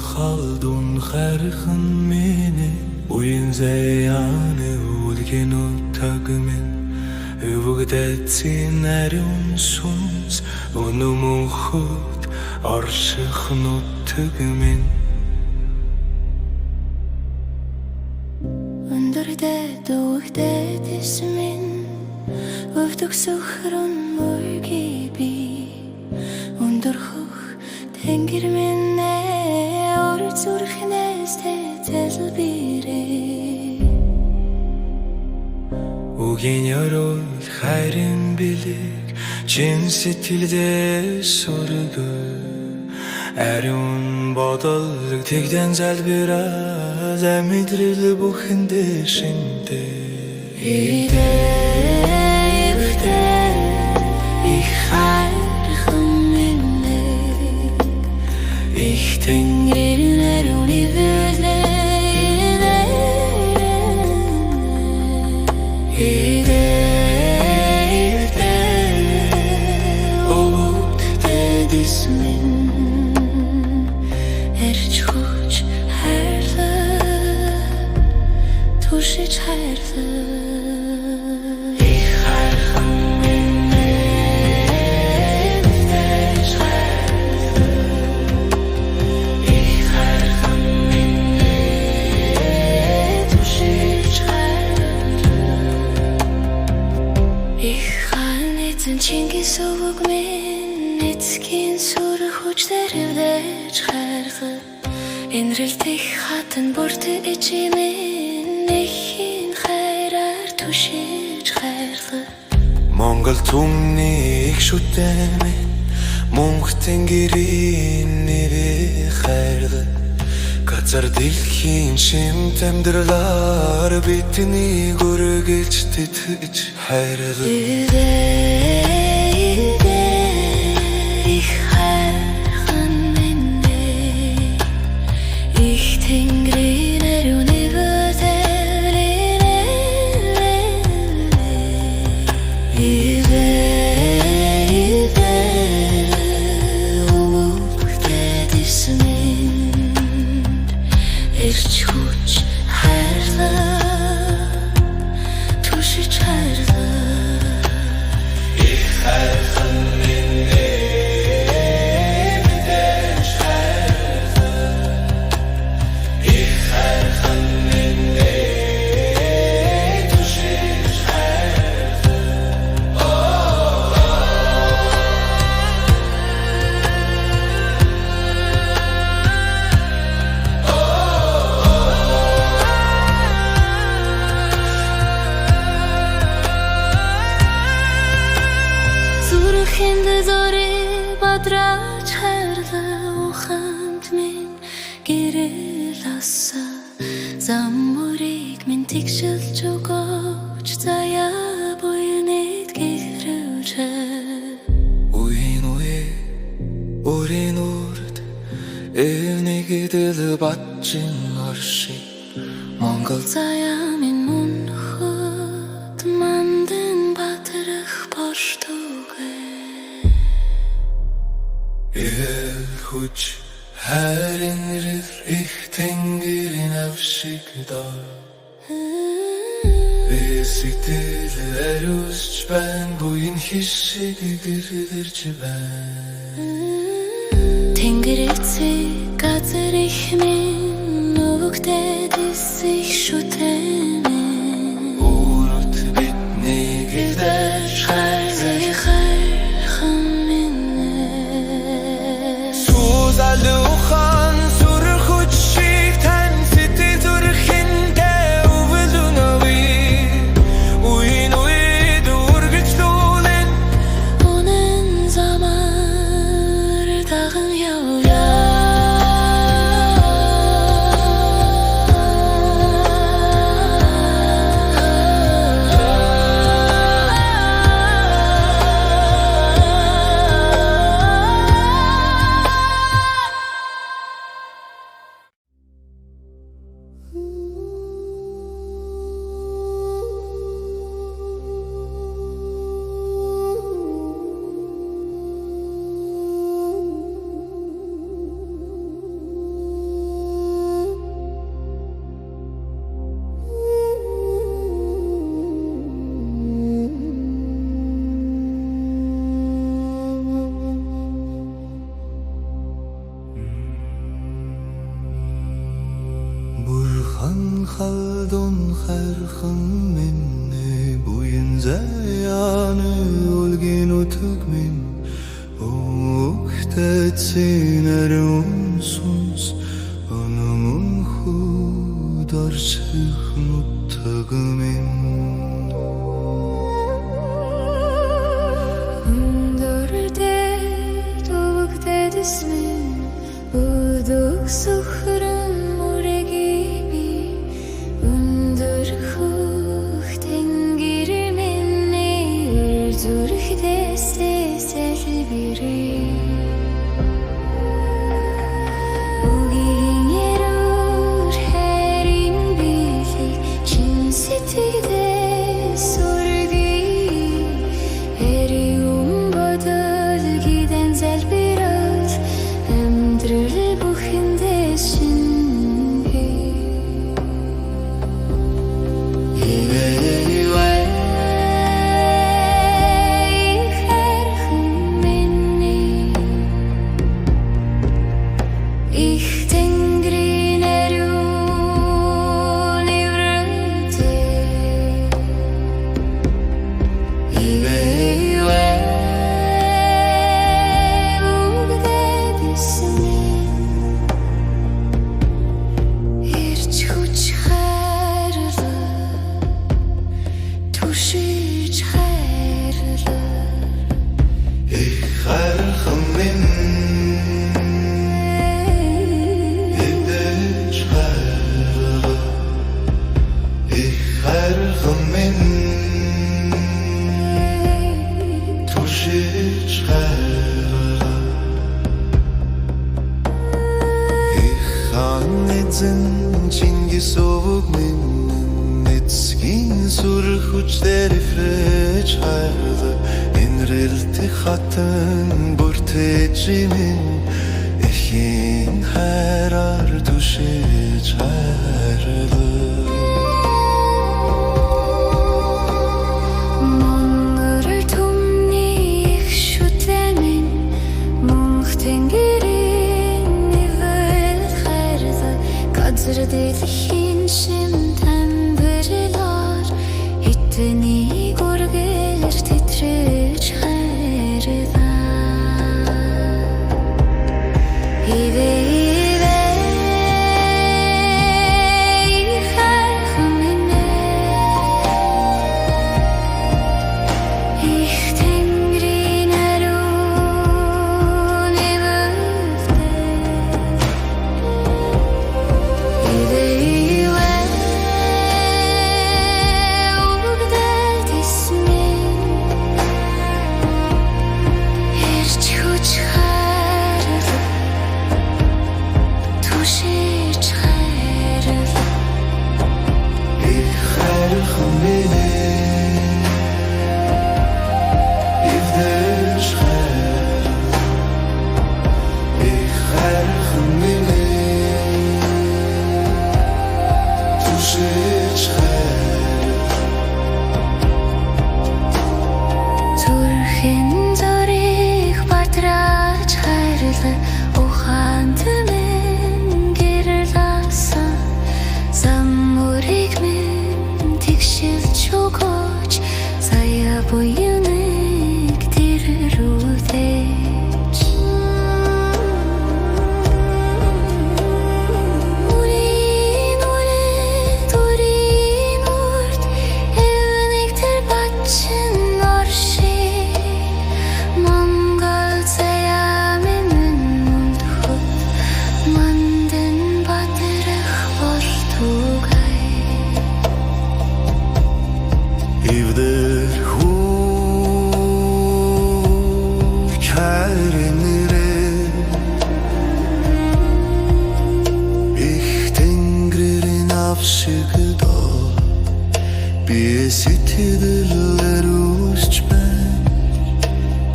халдун хархан мени уин заяаны үлгэн утагмен өвөгдөөцийн ариун сүнс өнөмөхөд орших нутагмен Өндөрдөө дүүгдээд исмэн өвдөг сөхрөн мөргий би өндөрхөх тэнгэр минь ор зүрхнээс тэлбэрээ Үгийн ярол хайрын бэлэг чин сэтгэлдээ сургав Ариун бодол тэгдэн залбираад мэдрэл бүхэндээ шиндээ Ich хайрхан минь Ich тэнгэрээр Туршиж хайрлаа Ich хайрхан минь Ich хайрхан минь туршиж хайрлаа Ich хайрхан Чингис өвөг минь эцгийн сүр хүчтэйвдэж хайрлаа Энрэлтэх хатан бүрт ичимэн нэхин хайраар түшиж хайрлаа Монгол түмний их шүтэмэн мөнх тэнгэрийн нэрээ хайрлаа Газар дэлхийн шимт амьдралаар бидний гөргөж тэтгэж хайрлаа Ich хайрхан минь Ich тэнгэрээр Ирч хүч хайрлаа Түшиж хайрлаа Ich хайрхан минь мэдэж хайрлаа Ich хайрхан минь түшиж Зүрхэнд зори бадраж хайрлаа ухамд минь гэрэл аса зам мөрийг минь тэгшэлж өгөөч заяа буйнэд гэрүүч Уин урин урд эвнэгдэл батчин орши Монгол заяа минь мөнхөд мандын батрах борштугэ Хүч хайрын их тэнгэрийн авшигдаа Эсэгдэл ариусч байна буян хишиг гэрэлж байна Тэнгэр эцэг газар их минь өвөгдөөд исэх шүтэмэн Өөрөд бидний гэрдэж хайрхан минь Сузалухан сүр хүч шиг тань сэтгэл зүрхэндээ өвөлөнөви Уин үргэж лүүлэн Үнэн замаар даган явлаа minni bugün zayanı olgin otuk min Oktetsin onsuz Anamın hudarsık nuttagmin Öndürde doluk dedismin Uduk suhrun mure gibi Öndür huk tengiriminni Ürdürk deste selbiri Bugün yerur herin bilik Cinsitide sorgi Erium badal giden zel biraz Emdrül bu hindesin Ich tengrin erun ivrete Ive ugdedismin Irç huç herle Tuşiç herle Ich herrchen min Чингис овуг min Netskin surhuç deri freç haylı Inrilti hatten burtecimin Ehin herar duşiç haylı Monlar tumnik şutlemin Muhtengirin nivel herze Kadr dediğin şimdiden beriler Hitteni gorgelir titreç herze Ive Boyunek dirrudeç Urin ulet urin urt Evnektir batçın orşi Mangal seyamin mundhut Mandın batırık voltugay Evdir Avşıkıda bir sitidiller uçpen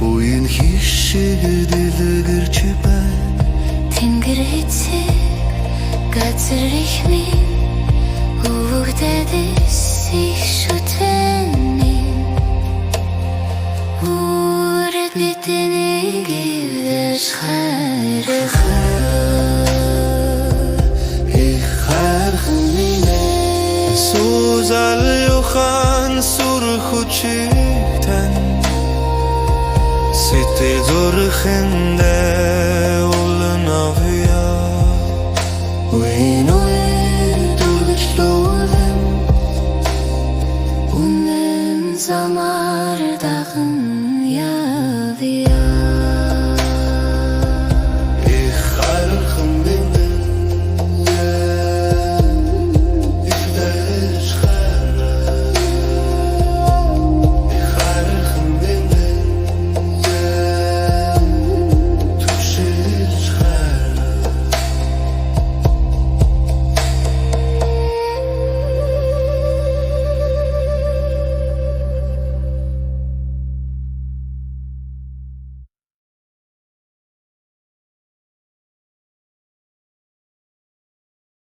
Boyun hişşigidiller çipen Tengritsi gatsrich min Uvugdedis ich schutvenin Uret biteni gives herrecha Suzal Durkhan surkhuchiktan Siti durkhinde ulnavya Uinoy durgichlolem Үнэн замаар даган